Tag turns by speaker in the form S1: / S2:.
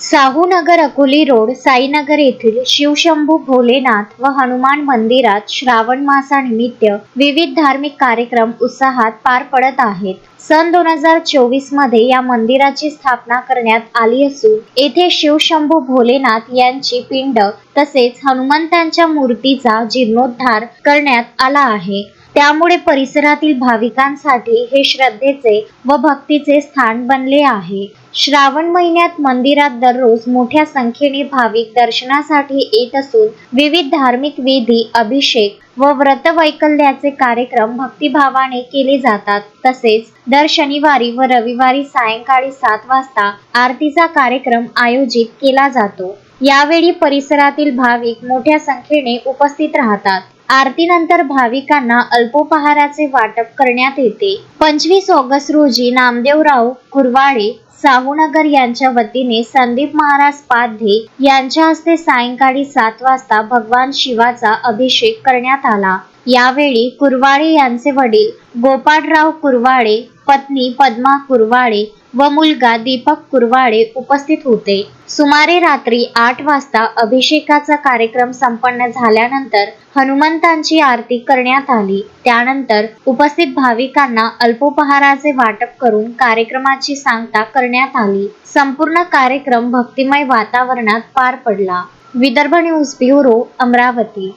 S1: Sahu Nagar Akoli road Sainagar येथील शिवशंभू भोलेनाथ व हनुमान मंदिरात श्रावण मासानिमित्त विविध धार्मिक कार्यक्रम उत्साहात पार पडत आहेत. सन 2024 मध्ये या मंदिराची स्थापना करण्यात आली असून येथे शिवशंभू भोलेनाथ यांची पिंड तसेच हनुमंतांच्या मूर्तीचा जीर्णोद्धार करण्यात आला आहे. त्यामुळे परिसरातील भाविकांसाठी हे श्रद्धेचे व भक्तीचे स्थान बनले आहे. श्रावण महिन्यात मंदिरात दररोज मोठ्या संख्येने भाविक दर्शनासाठी येत असून विविध धार्मिक विधी, अभिषेक व व्रतवैकल्याचे कार्यक्रम भक्तिभावाने केले जातात. तसेच दर शनिवारी व रविवारी सायंकाळी 7 वाजता आरतीचा कार्यक्रम आयोजित केला जातो. यावेळी परिसरातील भाविक मोठ्या संख्येने उपस्थित राहतात. आरतीनंतर भाविकांना अल्पोपहाराचे वाटप करण्यात येते. 25 ऑगस्ट रोजी नामदेवराव कुरवाडे साहूनगर यांच्या वतीने संदीप महाराज पाध्ये यांच्या हस्ते सायंकाळी 7 वाजता भगवान शिवाचा अभिषेक करण्यात आला. यावेळी कुरवाडे यांचे वडील गोपाळराव कुरवाडे, पत्नी पद्मा कुरवाडे व मुलगा दीपक कुरवाडे उपस्थित होते. सुमारे रात्री 8 वाजता अभिषेकाचा कार्यक्रम संपन्न झाल्यानंतर हनुमंतांची आरती करण्यात आली. त्यानंतर उपस्थित भाविकांना अल्पोपहाराचे वाटप करून कार्यक्रमाची सांगता करण्यात आली. संपूर्ण कार्यक्रम भक्तिमय वातावरणात पार पडला. Vidarbha news bureau, Amravati.